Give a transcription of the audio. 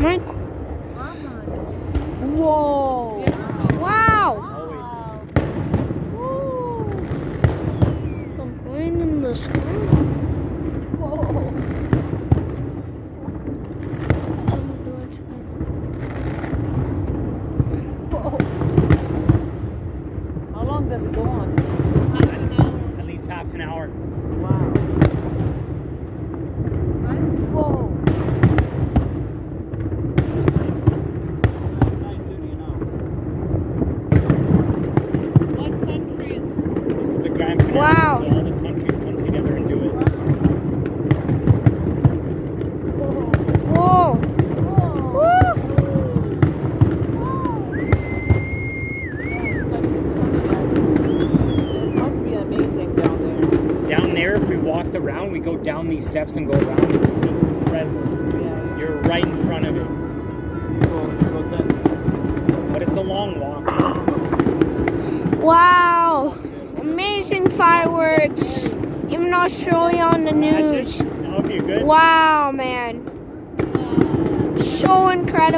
Mike. Whoa! Wow! Always. I'm going in the sky. How long does it go on? At least half an hour. Wow. Whoa. What countries? This is the grand finale, Wow. so all the countries come together and do it. Whoa! Woo! It must be amazing down there. Down there, if we walked around, we go down these steps and go around. It's incredible. Yeah. You're right in front of it. But it's a long walk. Wow! Amazing fireworks! Even Australia on the news. That would be good. Wow, man. So incredible.